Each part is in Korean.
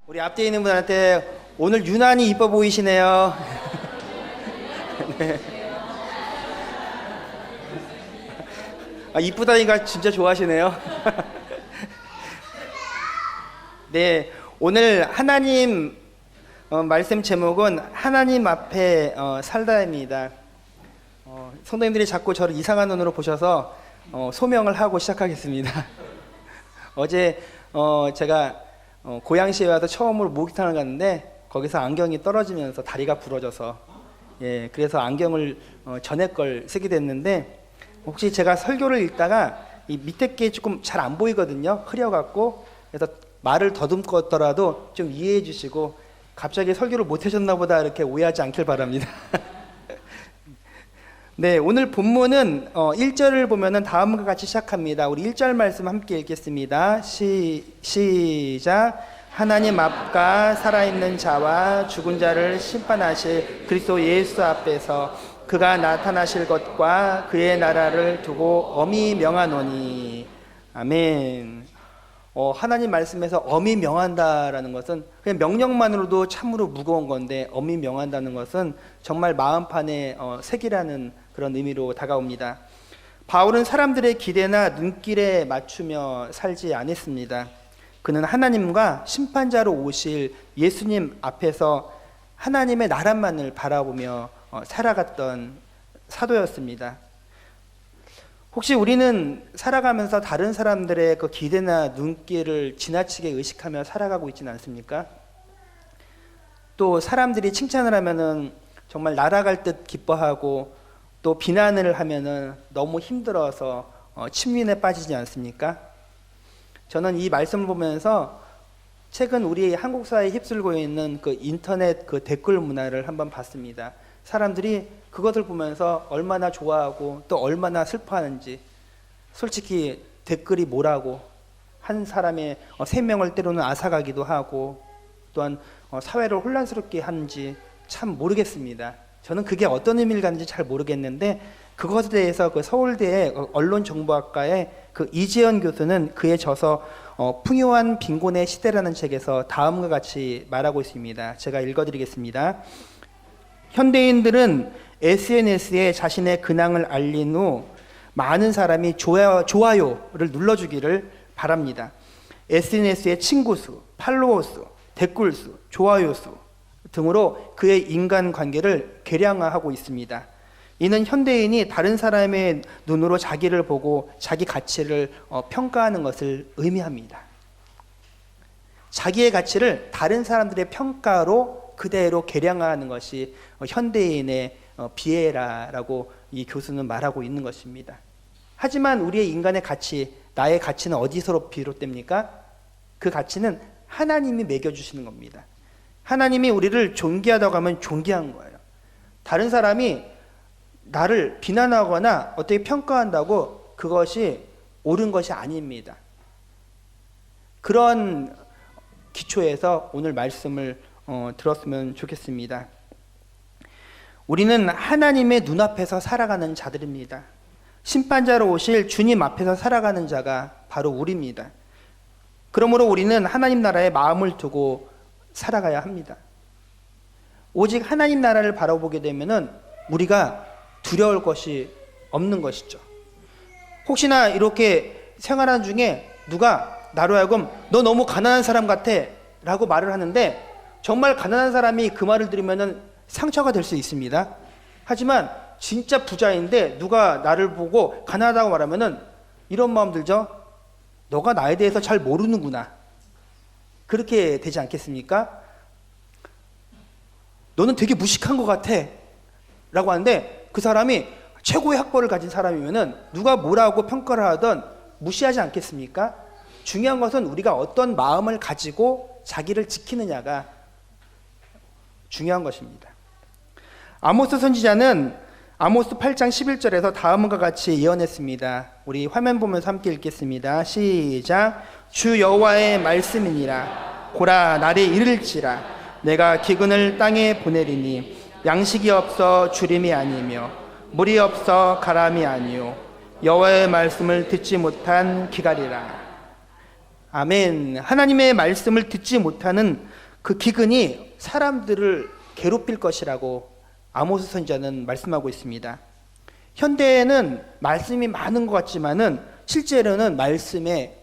우리 앞뒤에 있는 분한테 오늘 유난히 이뻐 보이시네요. 네. 이쁘다니까 진짜 좋아하시네요. 네, 오늘 하나님 말씀 제목은 하나님 앞에 살다입니다. 성도님들이 자꾸 저를 이상한 눈으로 보셔서 소명을 하고 시작하겠습니다. 어제 제가 고양시에 와서 처음으로 목욕탕을 갔는데 거기서 안경이 떨어지면서 다리가 부러져서 그래서 안경을 전에 걸 쓰게 됐는데, 혹시 제가 설교를 읽다가 이 밑에 게 조금 잘 안 보이거든요. 흐려갖고. 그래서 말을 더듬었더라도 좀 이해해 주시고, 갑자기 설교를 못 하셨나 보다 이렇게 오해하지 않길 바랍니다. 네, 오늘 본문은 1절을 보면은 다음과 같이 시작합니다. 우리 1절 말씀 함께 읽겠습니다. 시작. 하나님 앞과 살아있는 자와 죽은 자를 심판하실 그리스도 예수 앞에서 그가 나타나실 것과 그의 나라를 두고 엄히 명하노니. 아멘. 하나님 말씀에서 엄히 명한다라는 것은 그냥 명령만으로도 참으로 무거운 건데, 엄히 명한다는 것은 정말 마음판에 새기라는 그런 의미로 다가옵니다. 바울은 사람들의 기대나 눈길에 맞추며 살지 않았습니다. 그는 하나님과 심판자로 오실 예수님 앞에서 하나님의 나라만을 바라보며 살아갔던 사도였습니다. 혹시 우리는 살아가면서 다른 사람들의 그 기대나 눈길을 지나치게 의식하며 살아가고 있지는 않습니까? 또 사람들이 칭찬을 하면은 정말 날아갈 듯 기뻐하고, 또 비난을 하면은 너무 힘들어서 침륜에 빠지지 않습니까? 저는 이 말씀을 보면서 최근 우리 한국 사회에 휩쓸고 있는 그 인터넷 그 댓글 문화를 한번 봤습니다. 사람들이 그것을 보면서 얼마나 좋아하고 또 얼마나 슬퍼하는지. 솔직히 댓글이 뭐라고, 한 사람의 생명을 때로는 앗아가기도 하고 또한 사회를 혼란스럽게 하는지 참 모르겠습니다. 저는 그게 어떤 의미를 갖는지 잘 모르겠는데, 그것에 대해서 그 서울대 언론정보학과의 그 이재현 교수는 그에 져서 풍요한 빈곤의 시대라는 책에서 다음과 같이 말하고 있습니다. 제가 읽어드리겠습니다. 현대인들은 SNS에 자신의 근황을 알린 후 많은 사람이 좋아요를 눌러주기를 바랍니다. SNS의 친구 수, 팔로워 수, 댓글 수, 좋아요 수 등으로 그의 인간관계를 계량화하고 있습니다. 이는 현대인이 다른 사람의 눈으로 자기를 보고 자기 가치를 평가하는 것을 의미합니다. 자기의 가치를 다른 사람들의 평가로 그대로 계량화하는 것이 현대인의 비애라라고 이 교수는 말하고 있는 것입니다. 하지만 우리의 인간의 가치, 나의 가치는 어디서 비롯됩니까? 그 가치는 하나님이 매겨주시는 겁니다. 하나님이 우리를 존귀하다고 하면 존귀한 거예요. 다른 사람이 나를 비난하거나 어떻게 평가한다고 그것이 옳은 것이 아닙니다. 그런 기초에서 오늘 말씀을 들었으면 좋겠습니다. 우리는 하나님의 눈앞에서 살아가는 자들입니다. 심판자로 오실 주님 앞에서 살아가는 자가 바로 우리입니다. 그러므로 우리는 하나님 나라에 마음을 두고 살아가야 합니다. 오직 하나님 나라를 바라보게 되면은 우리가 두려울 것이 없는 것이죠. 혹시나 이렇게 생활하는 중에 누가 나로 하여금 너 너무 가난한 사람 같아 라고 말을 하는데, 정말 가난한 사람이 그 말을 들으면 상처가 될 수 있습니다. 하지만 진짜 부자인데 누가 나를 보고 가난하다고 말하면 이런 마음 들죠. 너가 나에 대해서 잘 모르는구나. 그렇게 되지 않겠습니까? 너는 되게 무식한 것 같아 라고 하는데, 그 사람이 최고의 학벌을 가진 사람이면 누가 뭐라고 평가를 하든 무시하지 않겠습니까? 중요한 것은 우리가 어떤 마음을 가지고 자기를 지키느냐가 중요한 것입니다. 아모스 선지자는 아모스 8장 11절에서 다음과 같이 예언했습니다. 우리 화면 보면서 함께 읽겠습니다. 시작. 주 여호와의 말씀이니라. 보라, 날이 이를지라. 내가 기근을 땅에 보내리니 양식이 없어 주림이 아니며 물이 없어 가람이 아니요 여호와의 말씀을 듣지 못한 기갈이라. 아멘. 하나님의 말씀을 듣지 못하는 그 기근이 사람들을 괴롭힐 것이라고 아모스 선지자는 말씀하고 있습니다. 현대에는 말씀이 많은 것 같지만은 실제로는 말씀의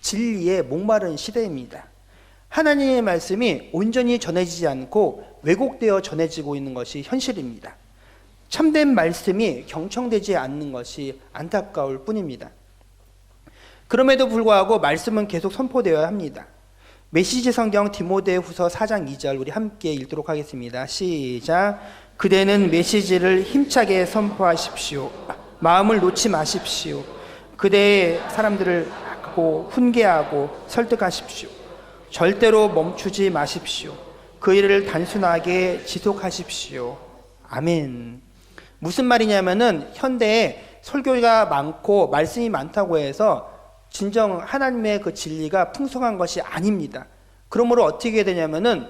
진리에 목마른 시대입니다. 하나님의 말씀이 온전히 전해지지 않고 왜곡되어 전해지고 있는 것이 현실입니다. 참된 말씀이 경청되지 않는 것이 안타까울 뿐입니다. 그럼에도 불구하고 말씀은 계속 선포되어야 합니다. 메시지 성경 디모데후서 4장 2절 우리 함께 읽도록 하겠습니다. 시작. 그대는 메시지를 힘차게 선포하십시오. 마음을 놓지 마십시오. 그대의 사람들을 훈계하고 설득하십시오. 절대로 멈추지 마십시오. 그 일을 단순하게 지속하십시오. 아멘. 무슨 말이냐면은 현대에 설교가 많고 말씀이 많다고 해서 진정 하나님의 그 진리가 풍성한 것이 아닙니다. 그러므로 어떻게 되냐면은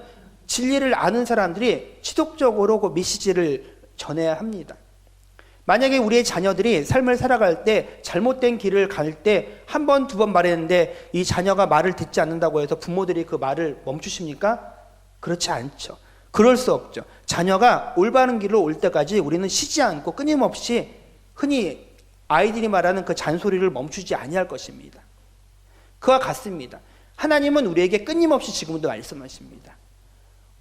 진리를 아는 사람들이 지속적으로 그 메시지를 전해야 합니다. 만약에 우리의 자녀들이 삶을 살아갈 때 잘못된 길을 갈 때 한 번, 두 번 말했는데 이 자녀가 말을 듣지 않는다고 해서 부모들이 그 말을 멈추십니까? 그렇지 않죠. 그럴 수 없죠. 자녀가 올바른 길로 올 때까지 우리는 쉬지 않고 끊임없이 흔히 아이들이 말하는 그 잔소리를 멈추지 아니할 것입니다. 그와 같습니다. 하나님은 우리에게 끊임없이 지금도 말씀하십니다.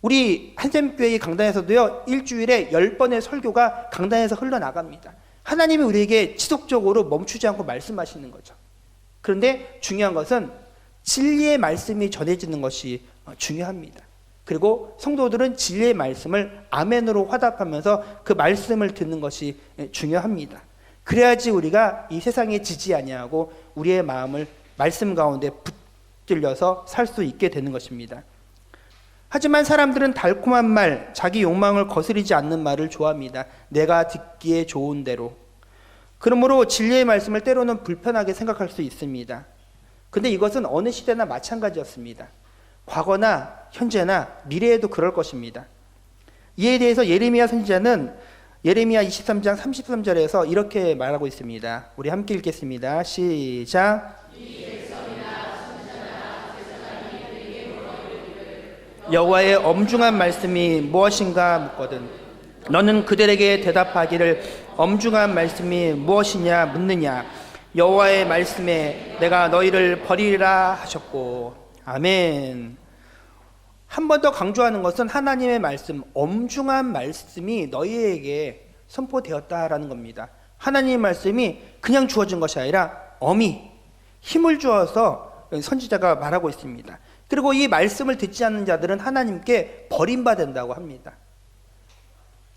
우리 한샘교회 강단에서도요, 일주일에 10번의 설교가 강단에서 흘러나갑니다. 하나님이 우리에게 지속적으로 멈추지 않고 말씀하시는 거죠. 그런데 중요한 것은 진리의 말씀이 전해지는 것이 중요합니다. 그리고 성도들은 진리의 말씀을 아멘으로 화답하면서 그 말씀을 듣는 것이 중요합니다. 그래야지 우리가 이 세상에 지지 아니하고 우리의 마음을 말씀 가운데 붙들려서 살 수 있게 되는 것입니다. 하지만 사람들은 달콤한 말, 자기 욕망을 거스르지 않는 말을 좋아합니다. 내가 듣기에 좋은 대로. 그러므로 진리의 말씀을 때로는 불편하게 생각할 수 있습니다. 근데 이것은 어느 시대나 마찬가지였습니다. 과거나 현재나 미래에도 그럴 것입니다. 이에 대해서 예레미야 선지자는 예레미야 23장 33절에서 이렇게 말하고 있습니다. 우리 함께 읽겠습니다. 시작. 여호와의 엄중한 말씀이 무엇인가 묻거든 너는 그들에게 대답하기를 엄중한 말씀이 무엇이냐 묻느냐. 여호와의 말씀에 내가 너희를 버리리라 하셨고. 아멘. 한 번 더 강조하는 것은 하나님의 말씀, 엄중한 말씀이 너희에게 선포되었다라는 겁니다. 하나님의 말씀이 그냥 주어진 것이 아니라 엄히 힘을 주어서 선지자가 말하고 있습니다. 그리고 이 말씀을 듣지 않는 자들은 하나님께 버림받는다고 합니다.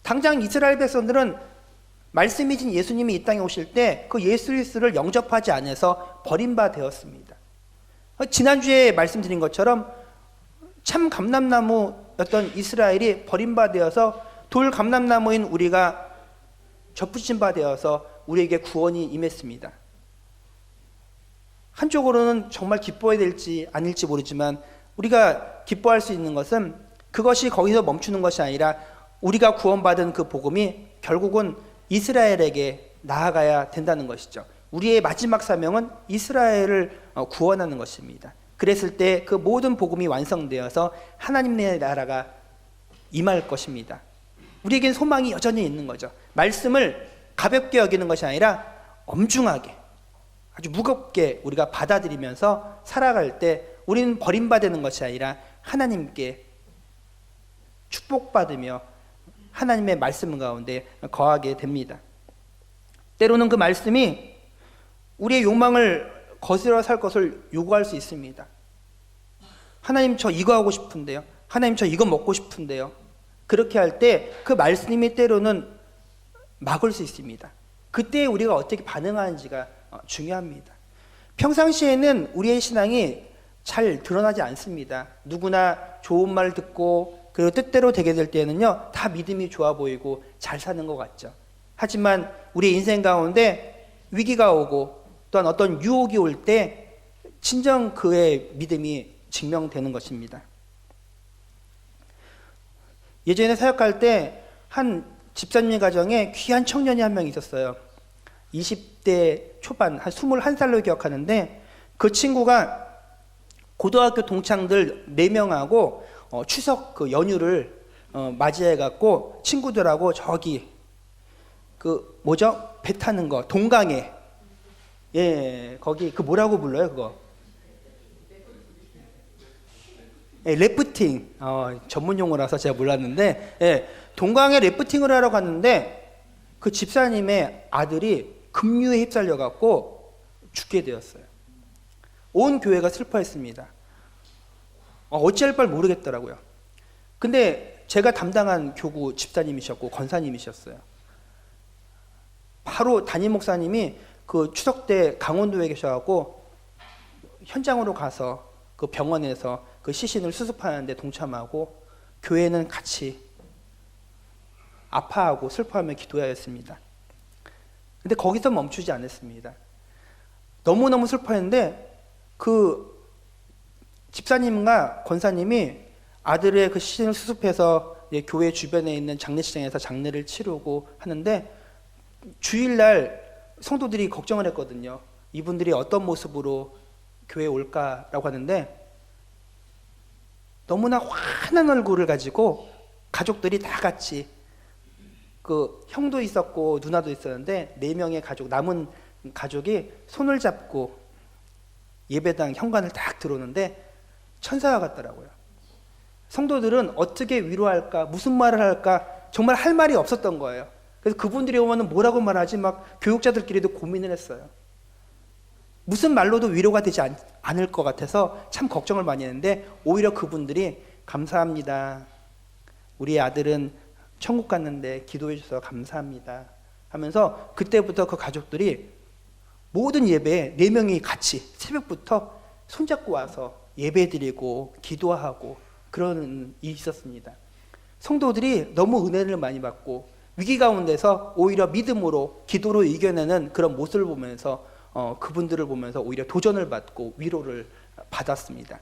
당장 이스라엘 백성들은 말씀이신 예수님이 이 땅에 오실 때 그 예수 그리스도를 영접하지 않아서 버림받았습니다. 지난주에 말씀드린 것처럼 참 감람나무였던 이스라엘이 버림받아서 돌 감람나무인 우리가 접붙임 받아서 우리에게 구원이 임했습니다. 한쪽으로는 정말 기뻐해야 될지 아닐지 모르지만 우리가 기뻐할 수 있는 것은 그것이 거기서 멈추는 것이 아니라 우리가 구원받은 그 복음이 결국은 이스라엘에게 나아가야 된다는 것이죠. 우리의 마지막 사명은 이스라엘을 구원하는 것입니다. 그랬을 때 그 모든 복음이 완성되어서 하나님의 나라가 임할 것입니다. 우리에겐 소망이 여전히 있는 거죠. 말씀을 가볍게 여기는 것이 아니라 엄중하게 아주 무겁게 우리가 받아들이면서 살아갈 때 우리는 버림받는 것이 아니라 하나님께 축복받으며 하나님의 말씀 가운데 거하게 됩니다. 때로는 그 말씀이 우리의 욕망을 거스려 살 것을 요구할 수 있습니다. 하나님 저 이거 하고 싶은데요. 하나님 저 이거 먹고 싶은데요. 그렇게 할 때 그 말씀이 때로는 막을 수 있습니다. 그때 우리가 어떻게 반응하는지가 중요합니다. 평상시에는 우리의 신앙이 잘 드러나지 않습니다. 누구나 좋은 말 듣고 그리고 뜻대로 되게 될 때는요 다 믿음이 좋아 보이고 잘 사는 것 같죠. 하지만 우리 인생 가운데 위기가 오고 또한 어떤 유혹이 올 때 진정 그의 믿음이 증명되는 것입니다. 예전에 사역할 때 한 집사님 가정에 귀한 청년이 한 명 있었어요. 20대 초반, 한 21살로 기억하는데, 그 친구가 고등학교 동창들 4명하고 추석 그 연휴를 맞이해갖고 친구들하고 저기 그 뭐죠? 배 타는 거, 동강에, 예, 거기 그 뭐라고 불러요 그거? 예, 래프팅, 전문 용어라서 제가 몰랐는데, 예, 동강에 래프팅을 하러 갔는데 그 집사님의 아들이 급류에 휩쓸려갖고 죽게 되었어요. 온 교회가 슬퍼했습니다. 어찌할 바를 모르겠더라고요. 근데 제가 담당한 교구 집사님이셨고 권사님이셨어요. 바로 담임 목사님이 그 추석 때 강원도에 계셔갖고 현장으로 가서 그 병원에서 그 시신을 수습하는데 동참하고 교회는 같이 아파하고 슬퍼하며 기도하였습니다. 근데 거기서 멈추지 않았습니다. 너무너무 슬퍼했는데 그 집사님과 권사님이 아들의 그 시신을 수습해서 교회 주변에 있는 장례식장에서 장례를 치르고 하는데 주일날 성도들이 걱정을 했거든요. 이분들이 어떤 모습으로 교회에 올까라고 하는데 너무나 환한 얼굴을 가지고 가족들이 다 같이 그 형도 있었고 누나도 있었는데 4명의 가족, 남은 가족이 손을 잡고 예배당 현관을 딱 들어오는데 천사가 같더라고요. 성도들은 어떻게 위로할까, 무슨 말을 할까 정말 할 말이 없었던 거예요. 그래서 그분들이 오면 뭐라고 말하지 막 교육자들끼리도 고민을 했어요. 무슨 말로도 위로가 되지 않을 것 같아서 참 걱정을 많이 했는데 오히려 그분들이 감사합니다. 우리 아들은 천국 갔는데 기도해 주셔서 감사합니다 하면서 그때부터 그 가족들이 모든 예배에 4명이 같이 새벽부터 손잡고 와서 예배드리고 기도하고 그런 일이 있었습니다. 성도들이 너무 은혜를 많이 받고 위기 가운데서 오히려 믿음으로 기도로 이겨내는 그런 모습을 보면서 그분들을 보면서 오히려 도전을 받고 위로를 받았습니다.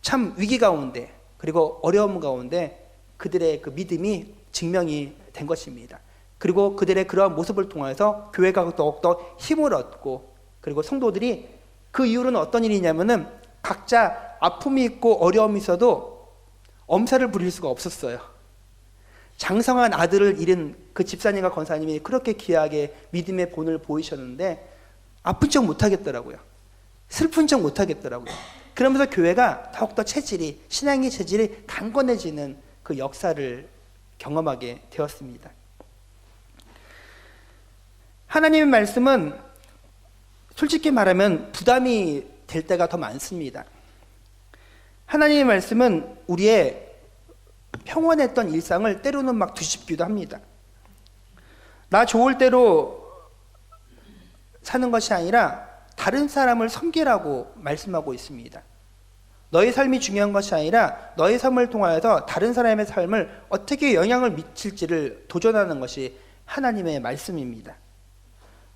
참 위기 가운데 그리고 어려움 가운데 그들의 그 믿음이 증명이 된 것입니다. 그리고 그들의 그러한 모습을 통해서 교회가 더욱더 힘을 얻고 그리고 성도들이 그 이유는 어떤 일이냐면은 각자 아픔이 있고 어려움이 있어도 엄살을 부릴 수가 없었어요. 장성한 아들을 잃은 그 집사님과 권사님이 그렇게 귀하게 믿음의 본을 보이셨는데 아픈 척 못하겠더라고요. 슬픈 척 못하겠더라고요. 그러면서 교회가 더욱더 체질이 신앙의 체질이 강건해지는 그 역사를 경험하게 되었습니다. 하나님의 말씀은 솔직히 말하면 부담이 될 때가 더 많습니다. 하나님의 말씀은 우리의 평온했던 일상을 때로는 막 뒤집기도 합니다. 나 좋을 대로 사는 것이 아니라 다른 사람을 섬기라고 말씀하고 있습니다. 너의 삶이 중요한 것이 아니라 너의 삶을 통하여서 다른 사람의 삶을 어떻게 영향을 미칠지를 도전하는 것이 하나님의 말씀입니다.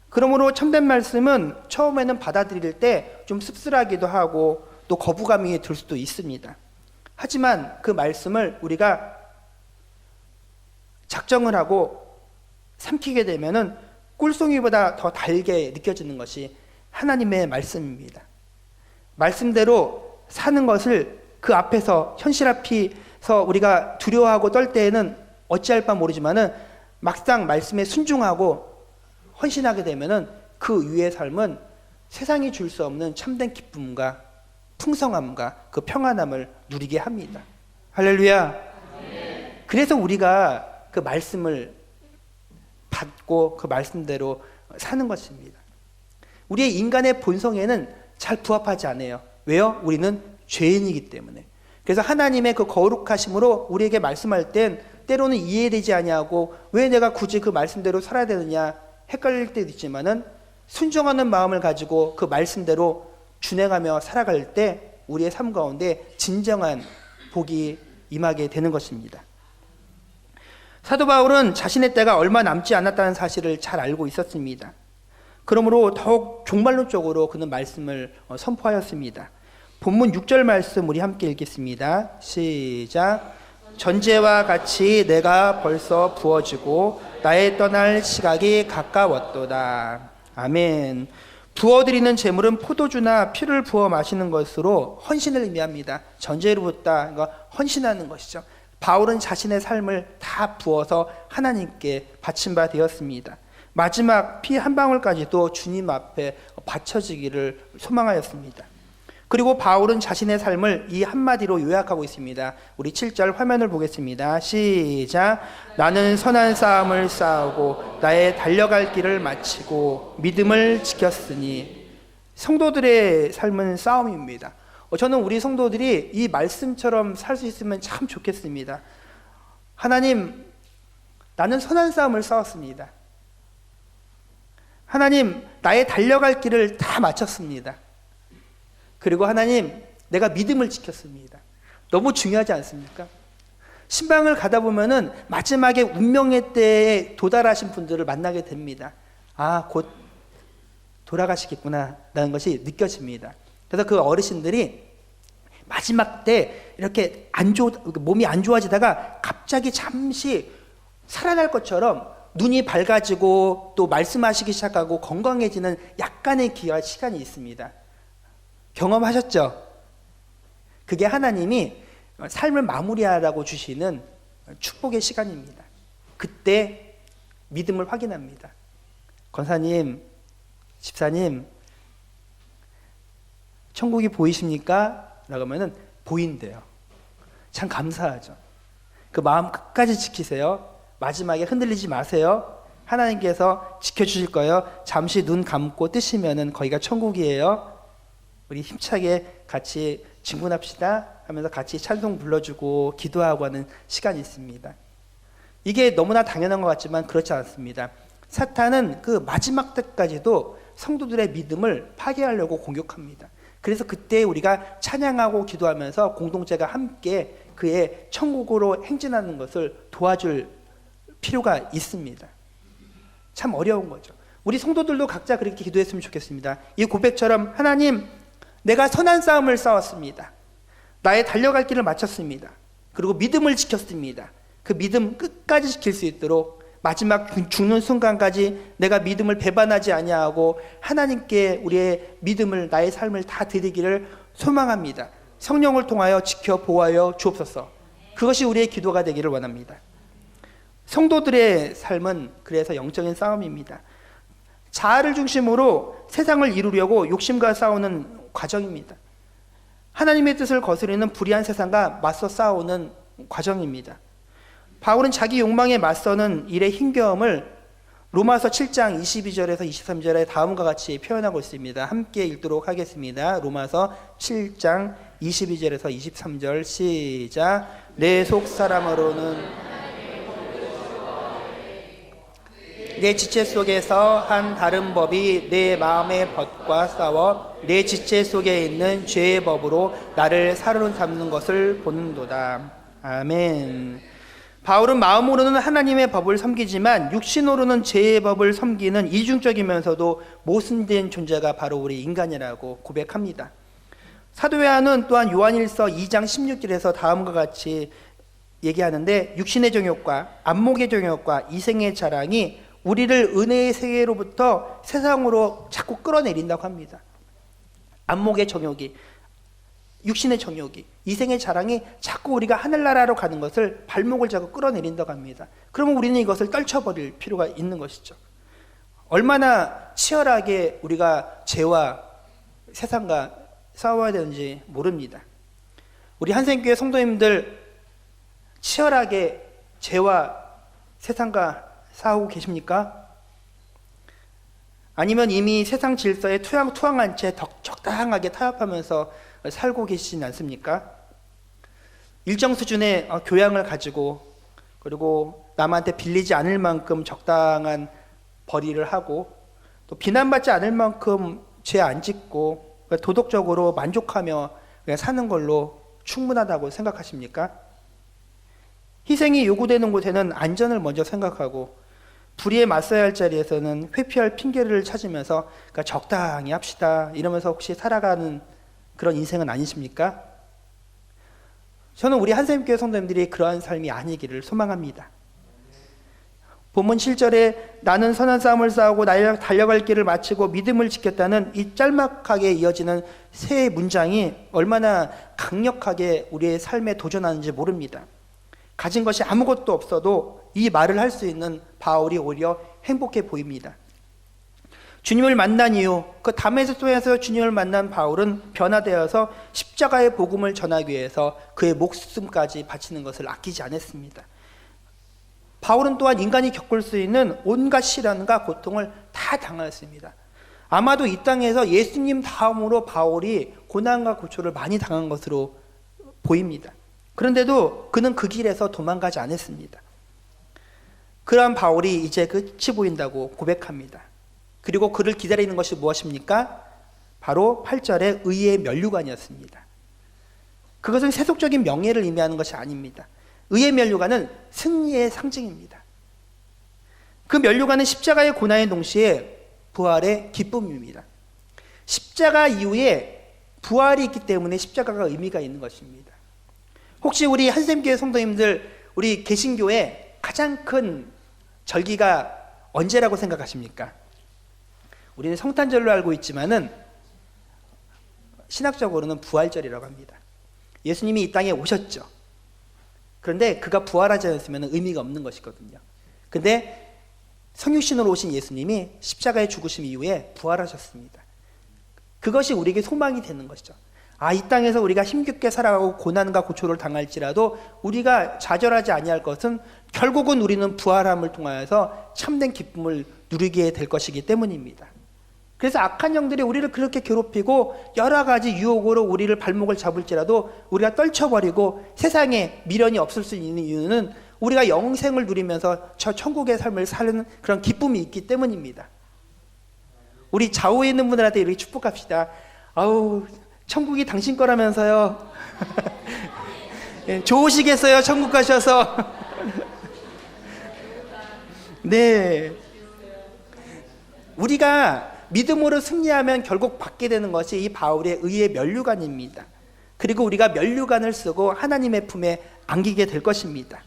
그러므로 참된 말씀은 처음에는 받아들일 때 좀 씁쓸하기도 하고 또 거부감이 들 수도 있습니다. 하지만 그 말씀을 우리가 작정을 하고 삼키게 되면은 꿀송이보다 더 달게 느껴지는 것이 하나님의 말씀입니다. 말씀대로 사는 것을 그 앞에서 현실 앞에서 우리가 두려워하고 떨 때에는 어찌할 바 모르지만은 막상 말씀에 순종하고 헌신하게 되면은 그 위의 삶은 세상이 줄 수 없는 참된 기쁨과 풍성함과 그 평안함을 누리게 합니다. 할렐루야. 그래서 우리가 그 말씀을 받고 그 말씀대로 사는 것입니다. 우리의 인간의 본성에는 잘 부합하지 않아요. 왜요? 우리는 죄인이기 때문에. 그래서 하나님의 그 거룩하심으로 우리에게 말씀할 땐 때로는 이해되지 아니하고 왜 내가 굳이 그 말씀대로 살아야 되느냐 헷갈릴 때도 있지만은 순종하는 마음을 가지고 그 말씀대로 준행하며 살아갈 때 우리의 삶 가운데 진정한 복이 임하게 되는 것입니다. 사도 바울은 자신의 때가 얼마 남지 않았다는 사실을 잘 알고 있었습니다. 그러므로 더욱 종말론적으로 그는 말씀을 선포하였습니다. 본문 6절 말씀 우리 함께 읽겠습니다. 시작. 전제와 같이 내가 벌써 부어지고 나의 떠날 시각이 가까웠도다. 아멘. 부어드리는 제물은 포도주나 피를 부어 마시는 것으로 헌신을 의미합니다. 전제로 붓다, 그러니까 헌신하는 것이죠. 바울은 자신의 삶을 다 부어서 하나님께 바친 바 되었습니다. 마지막 피 한 방울까지도 주님 앞에 바쳐지기를 소망하였습니다. 그리고 바울은 자신의 삶을 이 한마디로 요약하고 있습니다. 우리 7절 화면을 보겠습니다. 시작. 나는 선한 싸움을 싸우고 나의 달려갈 길을 마치고 믿음을 지켰으니. 성도들의 삶은 싸움입니다. 저는 우리 성도들이 이 말씀처럼 살 수 있으면 참 좋겠습니다. 하나님, 나는 선한 싸움을 싸웠습니다. 하나님, 나의 달려갈 길을 다 마쳤습니다. 그리고 하나님, 내가 믿음을 지켰습니다. 너무 중요하지 않습니까? 신방을 가다 보면은 마지막에 운명의 때에 도달하신 분들을 만나게 됩니다. 아, 곧 돌아가시겠구나 라는 것이 느껴집니다. 그래서 그 어르신들이 마지막 때 이렇게 몸이 안 좋아지다가 갑자기 잠시 살아날 것처럼 눈이 밝아지고 또 말씀하시기 시작하고 건강해지는 약간의 시간이 있습니다. 경험하셨죠? 그게 하나님이 삶을 마무리하라고 주시는 축복의 시간입니다. 그때 믿음을 확인합니다. 권사님, 집사님, 천국이 보이십니까? 라고 하면은 보인대요. 참 감사하죠. 그 마음 끝까지 지키세요. 마지막에 흔들리지 마세요. 하나님께서 지켜주실 거예요. 잠시 눈 감고 뜨시면은 거기가 천국이에요. 우리 힘차게 같이 진군합시다 하면서 같이 찬송 불러주고 기도하고 하는 시간이 있습니다. 이게 너무나 당연한 것 같지만 그렇지 않습니다. 사탄은 그 마지막 때까지도 성도들의 믿음을 파괴하려고 공격합니다. 그래서 그때 우리가 찬양하고 기도하면서 공동체가 함께 그의 천국으로 행진하는 것을 도와줄 필요가 있습니다. 참 어려운 거죠. 우리 성도들도 각자 그렇게 기도했으면 좋겠습니다. 이 고백처럼 하나님, 내가 선한 싸움을 싸웠습니다. 나의 달려갈 길을 마쳤습니다. 그리고 믿음을 지켰습니다. 그 믿음 끝까지 지킬 수 있도록 마지막 죽는 순간까지 내가 믿음을 배반하지 아니하고 하나님께 우리의 믿음을, 나의 삶을 다 드리기를 소망합니다. 성령을 통하여 지켜 보호하여 주옵소서. 그것이 우리의 기도가 되기를 원합니다. 성도들의 삶은 그래서 영적인 싸움입니다. 자아를 중심으로 세상을 이루려고 욕심과 싸우는 과정입니다. 하나님의 뜻을 거스르는 불의한 세상과 맞서 싸우는 과정입니다. 바울은 자기 욕망에 맞서는 일의 힘겨움을 로마서 7장 22절에서 23절에 다음과 같이 표현하고 있습니다. 함께 읽도록 하겠습니다. 로마서 7장 22절에서 23절 시작. 내 속 사람으로는 내 지체 속에서 한 다른 법이 내 마음의 법과 싸워 내 지체 속에 있는 죄의 법으로 나를 사로잡는 것을 보는도다. 아멘. 바울은 마음으로는 하나님의 법을 섬기지만 육신으로는 죄의 법을 섬기는 이중적이면서도 모순된 존재가 바로 우리 인간이라고 고백합니다. 사도 요한은 또한 요한일서 2장 16절에서 다음과 같이 얘기하는데 육신의 정욕과 안목의 정욕과 이생의 자랑이 우리를 은혜의 세계로부터 세상으로 자꾸 끌어내린다고 합니다. 안목의 정욕이, 육신의 정욕이, 이생의 자랑이 자꾸 우리가 하늘나라로 가는 것을 발목을 잡고 끌어내린다고 합니다. 그러면 우리는 이것을 떨쳐버릴 필요가 있는 것이죠. 얼마나 치열하게 우리가 죄와 세상과 싸워야 되는지 모릅니다. 우리 한생교회 성도님들 치열하게 죄와 세상과 싸우고 계십니까? 아니면 이미 세상 질서에 투항한 채 적당하게 타협하면서 살고 계시진 않습니까? 일정 수준의 교양을 가지고 그리고 남한테 빌리지 않을 만큼 적당한 벌이를 하고 또 비난받지 않을 만큼 죄 안 짓고 도덕적으로 만족하며 그냥 사는 걸로 충분하다고 생각하십니까? 희생이 요구되는 곳에는 안전을 먼저 생각하고 불의에 맞서야 할 자리에서는 회피할 핑계를 찾으면서 그러니까 적당히 합시다 이러면서 혹시 살아가는 그런 인생은 아니십니까? 저는 우리 한샘교회 성도님들이 그러한 삶이 아니기를 소망합니다. 본문 7절에 나는 선한 싸움을 싸우고 달려갈 길을 마치고 믿음을 지켰다는 이 짤막하게 이어지는 세 문장이 얼마나 강력하게 우리의 삶에 도전하는지 모릅니다. 가진 것이 아무것도 없어도 이 말을 할 수 있는 바울이 오히려 행복해 보입니다. 주님을 만난 이후 그 담에색 통해서 주님을 만난 바울은 변화되어서 십자가의 복음을 전하기 위해서 그의 목숨까지 바치는 것을 아끼지 않았습니다. 바울은 또한 인간이 겪을 수 있는 온갖 시련과 고통을 다 당하였습니다. 아마도 이 땅에서 예수님 다음으로 바울이 고난과 고초를 많이 당한 것으로 보입니다. 그런데도 그는 그 길에서 도망가지 않았습니다. 그러한 바울이 이제 끝이 보인다고 고백합니다. 그리고 그를 기다리는 것이 무엇입니까? 바로 8절의 의의 면류관이었습니다. 그것은 세속적인 명예를 의미하는 것이 아닙니다. 의의 면류관은 승리의 상징입니다. 그 면류관은 십자가의 고난의 동시에 부활의 기쁨입니다. 십자가 이후에 부활이 있기 때문에 십자가가 의미가 있는 것입니다. 혹시 우리 한샘교회 성도님들, 우리 개신교의 가장 큰 절기가 언제라고 생각하십니까? 우리는 성탄절로 알고 있지만은 신학적으로는 부활절이라고 합니다. 예수님이 이 땅에 오셨죠. 그런데 그가 부활하지 않았으면 의미가 없는 것이거든요. 근데 성육신으로 오신 예수님이 십자가에 죽으심 이후에 부활하셨습니다. 그것이 우리에게 소망이 되는 것이죠. 이 땅에서 우리가 힘겹게 살아가고 고난과 고초를 당할지라도 우리가 좌절하지 아니할 것은 결국은 우리는 부활함을 통하여서 참된 기쁨을 누리게 될 것이기 때문입니다. 그래서 악한 영들이 우리를 그렇게 괴롭히고 여러 가지 유혹으로 우리를 발목을 잡을지라도 우리가 떨쳐버리고 세상에 미련이 없을 수 있는 이유는 우리가 영생을 누리면서 저 천국의 삶을 사는 그런 기쁨이 있기 때문입니다. 우리 좌우에 있는 분들한테 이렇게 축복합시다. 아우, 천국이 당신 거라면서요. 좋으시겠어요, 천국 가셔서. 네. 우리가 믿음으로 승리하면 결국 받게 되는 것이 이 바울의 의의 면류관입니다. 그리고 우리가 면류관을 쓰고 하나님의 품에 안기게 될 것입니다.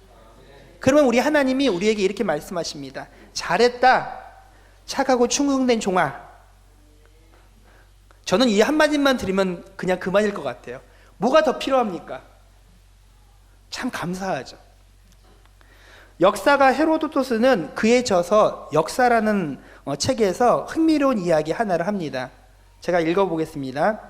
그러면 우리 하나님이 우리에게 이렇게 말씀하십니다. 잘했다, 착하고 충성된 종아. 저는 이 한마디만 들으면 그냥 그만일 것 같아요. 뭐가 더 필요합니까? 참 감사하죠. 역사가 헤로도토스는 그에 져서 역사라는 책에서 흥미로운 이야기 하나를 합니다. 제가 읽어보겠습니다.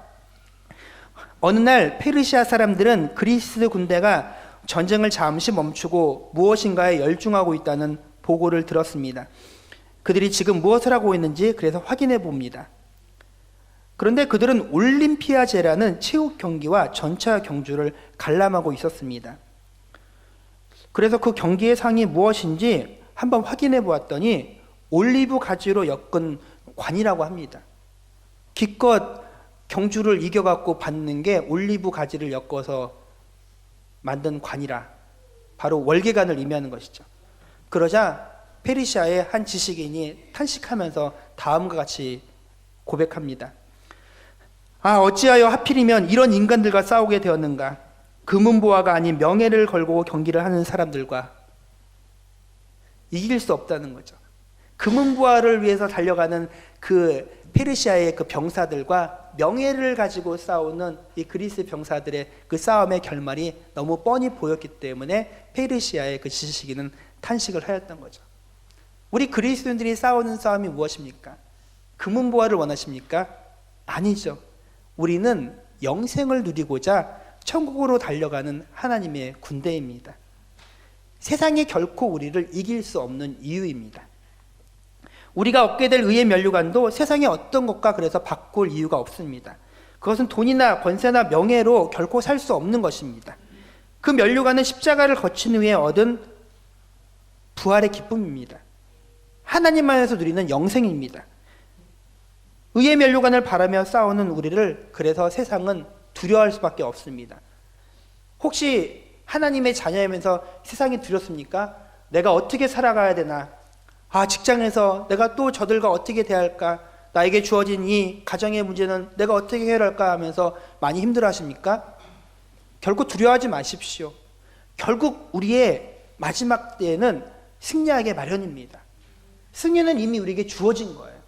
어느 날 페르시아 사람들은 그리스 군대가 전쟁을 잠시 멈추고 무엇인가에 열중하고 있다는 보고를 들었습니다. 그들이 지금 무엇을 하고 있는지 그래서 확인해 봅니다. 그런데 그들은 올림피아제라는 체육 경기와 전차 경주를 관람하고 있었습니다. 그래서 그 경기의 상이 무엇인지 한번 확인해 보았더니 올리브 가지로 엮은 관이라고 합니다. 기껏 경주를 이겨갖고 받는 게 올리브 가지를 엮어서 만든 관이라, 바로 월계관을 의미하는 것이죠. 그러자 페르시아의 한 지식인이 탄식하면서 다음과 같이 고백합니다. 어찌하여 하필이면 이런 인간들과 싸우게 되었는가? 금은보화가 아닌 명예를 걸고 경기를 하는 사람들과 이길 수 없다는 거죠. 금은보화를 위해서 달려가는 그 페르시아의 그 병사들과 명예를 가지고 싸우는 이 그리스 병사들의 그 싸움의 결말이 너무 뻔히 보였기 때문에 페르시아의 그 지식인은 탄식을 하였던 거죠. 우리 그리스도인들이 싸우는 싸움이 무엇입니까? 금은보화를 원하십니까? 아니죠. 우리는 영생을 누리고자 천국으로 달려가는 하나님의 군대입니다. 세상이 결코 우리를 이길 수 없는 이유입니다. 우리가 얻게 될 의의 면류관도 세상의 어떤 것과 그래서 바꿀 이유가 없습니다. 그것은 돈이나 권세나 명예로 결코 살 수 없는 것입니다. 그 면류관은 십자가를 거친 후에 얻은 부활의 기쁨입니다. 하나님 안에서 누리는 영생입니다. 의의 면류관을 바라며 싸우는 우리를 그래서 세상은 두려워할 수밖에 없습니다. 혹시 하나님의 자녀이면서 세상이 두렵습니까? 내가 어떻게 살아가야 되나? 직장에서 내가 또 저들과 어떻게 대할까? 나에게 주어진 이 가정의 문제는 내가 어떻게 해결할까 하면서 많이 힘들어 하십니까? 결국 두려워하지 마십시오. 결국 우리의 마지막 때에는 승리하게 마련입니다. 승리는 이미 우리에게 주어진 거예요.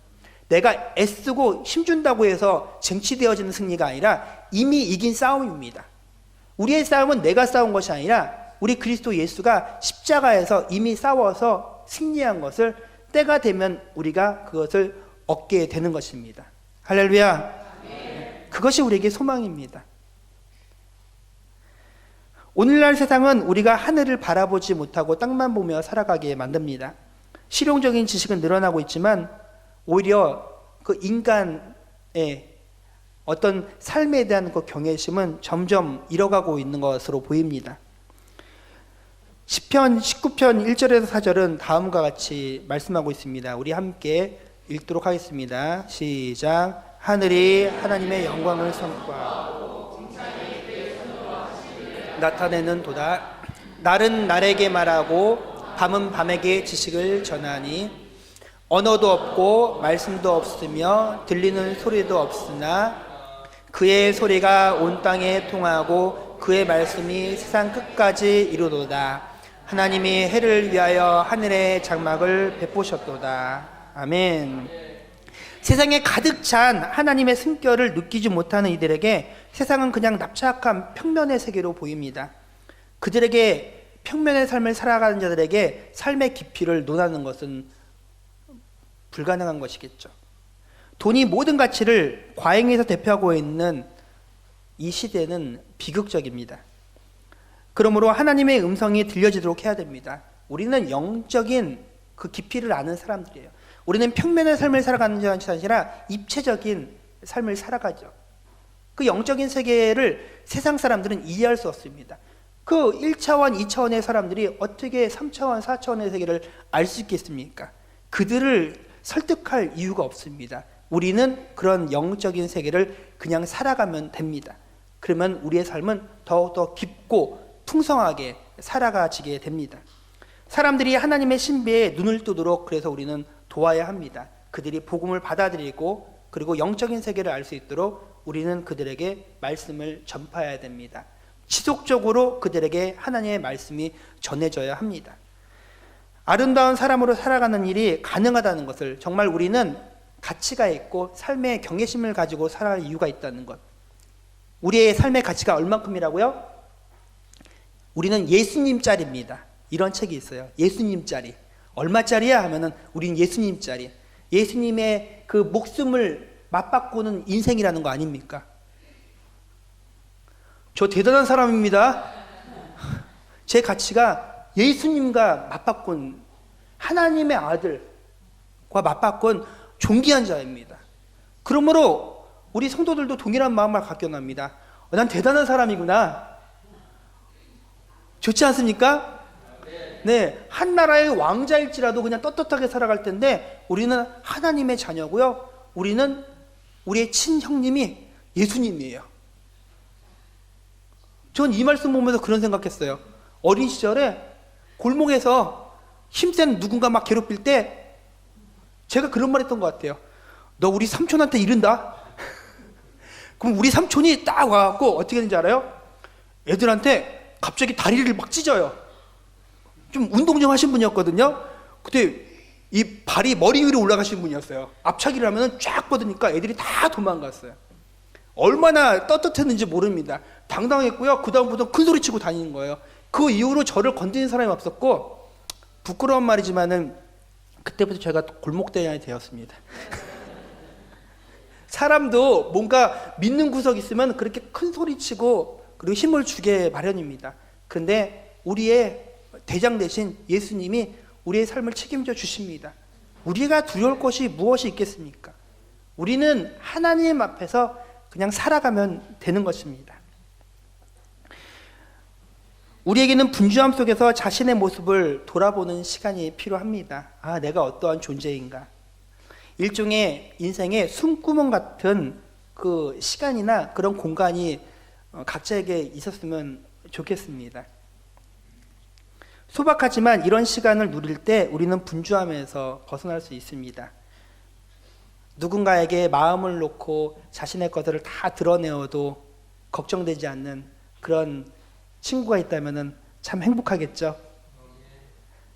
내가 애쓰고 힘준다고 해서 쟁취되어지는 승리가 아니라 이미 이긴 싸움입니다. 우리의 싸움은 내가 싸운 것이 아니라 우리 그리스도 예수가 십자가에서 이미 싸워서 승리한 것을 때가 되면 우리가 그것을 얻게 되는 것입니다. 할렐루야. 그것이 우리에게 소망입니다. 오늘날 세상은 우리가 하늘을 바라보지 못하고 땅만 보며 살아가게 만듭니다. 실용적인 지식은 늘어나고 있지만 오히려 그 인간의 어떤 삶에 대한 그 경외심은 점점 잃어가고 있는 것으로 보입니다. 시편 19편 1절에서 4절은 다음과 같이 말씀하고 있습니다. 우리 함께 읽도록 하겠습니다. 시작. 하늘이 하나님의 영광을 선포하고 나타내는 도다. 날은 날에게 말하고 밤은 밤에게 지식을 전하니 언어도 없고 말씀도 없으며 들리는 소리도 없으나 그의 소리가 온 땅에 통하고 그의 말씀이 세상 끝까지 이루도다. 하나님이 해를 위하여 하늘의 장막을 베푸셨도다. 아멘. 세상에 가득 찬 하나님의 숨결을 느끼지 못하는 이들에게 세상은 그냥 납작한 평면의 세계로 보입니다. 그들에게 평면의 삶을 살아가는 자들에게 삶의 깊이를 논하는 것은 불가능한 것이겠죠. 돈이 모든 가치를 과잉해서 대표하고 있는 이 시대는 비극적입니다. 그러므로 하나님의 음성이 들려지도록 해야 됩니다. 우리는 영적인 그 깊이를 아는 사람들이에요. 우리는 평면의 삶을 살아가는 것이 아니라 입체적인 삶을 살아가죠. 그 영적인 세계를 세상 사람들은 이해할 수 없습니다. 그 1차원, 2차원의 사람들이 어떻게 3차원, 4차원의 세계를 알 수 있겠습니까? 그들을 설득할 이유가 없습니다. 우리는 그런 영적인 세계를 그냥 살아가면 됩니다. 그러면 우리의 삶은 더욱더 깊고 풍성하게 살아가지게 됩니다. 사람들이 하나님의 신비에 눈을 뜨도록 그래서 우리는 도와야 합니다. 그들이 복음을 받아들이고 그리고 영적인 세계를 알 수 있도록 우리는 그들에게 말씀을 전파해야 됩니다. 지속적으로 그들에게 하나님의 말씀이 전해져야 합니다. 아름다운 사람으로 살아가는 일이 가능하다는 것을 정말 우리는 가치가 있고 삶의 경외심을 가지고 살아갈 이유가 있다는 것. 우리의 삶의 가치가 얼만큼이라고요? 우리는 예수님짜리입니다. 이런 책이 있어요. 예수님짜리. 얼마짜리야 하면은 우린 예수님짜리. 예수님의 그 목숨을 맞바꾸는 인생이라는 거 아닙니까? 저 대단한 사람입니다. 제 가치가 예수님과 맞바꾼 하나님의 아들과 맞바꾼 존귀한 자입니다. 그러므로 우리 성도들도 동일한 마음을 갖게 합니다. 난 대단한 사람이구나. 좋지 않습니까? 네, 한 나라의 왕자일지라도 그냥 떳떳하게 살아갈 텐데 우리는 하나님의 자녀고요. 우리는 우리의 친형님이 예수님이에요. 전 이 말씀 보면서 그런 생각했어요. 어린 시절에 골목에서 힘센 누군가 막 괴롭힐 때 제가 그런 말 했던 것 같아요. 너 우리 삼촌한테 이른다? 그럼 우리 삼촌이 딱 와갖고 어떻게 되는지 알아요? 애들한테 갑자기 다리를 막 찢어요. 좀 운동 좀 하신 분이었거든요. 그때 이 발이 머리 위로 올라가신 분이었어요. 앞차기를 하면 쫙 뻗으니까 애들이 다 도망갔어요. 얼마나 떳떳했는지 모릅니다. 당당했고요. 그 다음부터 큰 소리 치고 다니는 거예요. 그 이후로 저를 건드린 사람이 없었고, 부끄러운 말이지만은 그때부터 제가 골목대장이 되었습니다. 사람도 뭔가 믿는 구석이 있으면 그렇게 큰 소리 치고 그리고 힘을 주게 마련입니다. 그런데 우리의 대장 대신 예수님이 우리의 삶을 책임져 주십니다. 우리가 두려울 것이 무엇이 있겠습니까? 우리는 하나님 앞에서 그냥 살아가면 되는 것입니다. 우리에게는 분주함 속에서 자신의 모습을 돌아보는 시간이 필요합니다. 아, 내가 어떠한 존재인가? 일종의 인생의 숨구멍 같은 그 시간이나 그런 공간이 각자에게 있었으면 좋겠습니다. 소박하지만 이런 시간을 누릴 때 우리는 분주함에서 벗어날 수 있습니다. 누군가에게 마음을 놓고 자신의 것들을 다 드러내어도 걱정되지 않는 그런 친구가 있다면 참 행복하겠죠.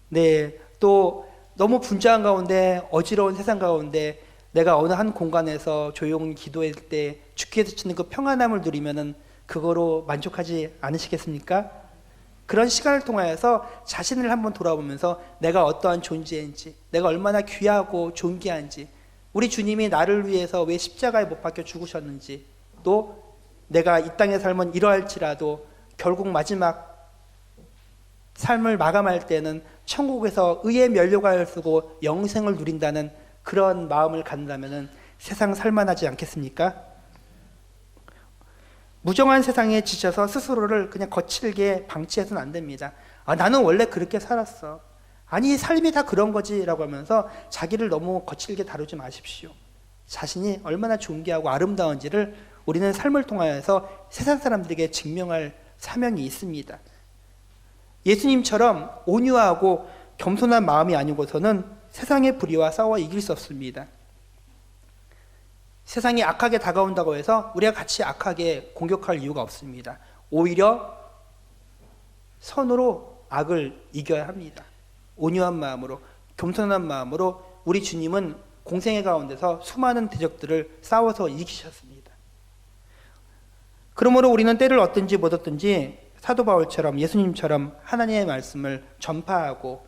네, 또 너무 분주한 가운데 어지러운 세상 가운데 내가 어느 한 공간에서 조용히 기도할 때 주께서 주는 그 평안함을 누리면은 그거로 만족하지 않으시겠습니까? 그런 시간을 통하여서 자신을 한번 돌아보면서 내가 어떠한 존재인지, 내가 얼마나 귀하고 존귀한지, 우리 주님이 나를 위해서 왜 십자가에 못 박혀 죽으셨는지, 또 내가 이 땅의 삶은 이러할지라도 결국 마지막 삶을 마감할 때는 천국에서 의의 면류관을 쓰고 영생을 누린다는 그런 마음을 갖는다면 세상 살만하지 않겠습니까? 무정한 세상에 지쳐서 스스로를 그냥 거칠게 방치해서는 안 됩니다. 나는 원래 그렇게 살았어. 아니 삶이 다 그런 거지 라고 하면서 자기를 너무 거칠게 다루지 마십시오. 자신이 얼마나 존귀하고 아름다운지를 우리는 삶을 통하여서 세상 사람들에게 증명할 사명이 있습니다. 예수님처럼 온유하고 겸손한 마음이 아니고서는 세상의 불의와 싸워 이길 수 없습니다. 세상이 악하게 다가온다고 해서 우리가 같이 악하게 공격할 이유가 없습니다. 오히려 선으로 악을 이겨야 합니다. 온유한 마음으로, 겸손한 마음으로 우리 주님은 공생의 가운데서 수많은 대적들을 싸워서 이기셨습니다. 그러므로 우리는 때를 얻든지 못 얻든지 사도 바울처럼 예수님처럼 하나님의 말씀을 전파하고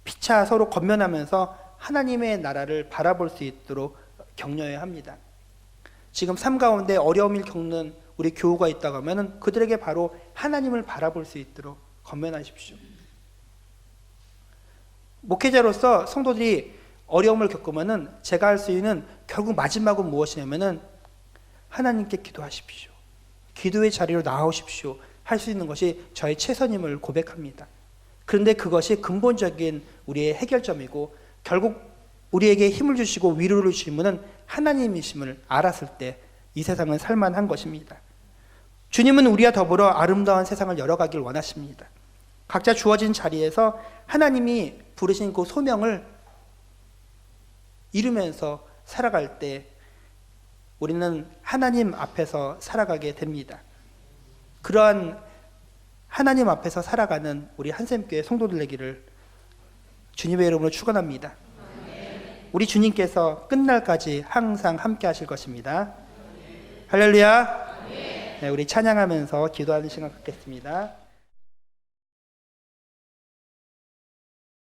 피차 서로 권면하면서 하나님의 나라를 바라볼 수 있도록 격려해야 합니다. 지금 삶 가운데 어려움을 겪는 우리 교우가 있다고 하면 그들에게 바로 하나님을 바라볼 수 있도록 권면하십시오. 목회자로서 성도들이 어려움을 겪으면 제가 할 수 있는 결국 마지막은 무엇이냐면 하나님께 기도하십시오. 기도의 자리로 나오십시오. 할 수 있는 것이 저의 최선임을 고백합니다. 그런데 그것이 근본적인 우리의 해결점이고 결국 우리에게 힘을 주시고 위로를 주시는 분은 하나님이심을 알았을 때 이 세상은 살만한 것입니다. 주님은 우리와 더불어 아름다운 세상을 열어가길 원하십니다. 각자 주어진 자리에서 하나님이 부르신 그 소명을 이루면서 살아갈 때 우리는 하나님 앞에서 살아가게 됩니다. 그러한 하나님 앞에서 살아가는 우리 한샘교회 성도들 되기를 주님의 이름으로 축원합니다. 우리 주님께서 끝날까지 항상 함께 하실 것입니다. 할렐루야. 네, 우리 찬양하면서 기도하는 시간 갖겠습니다.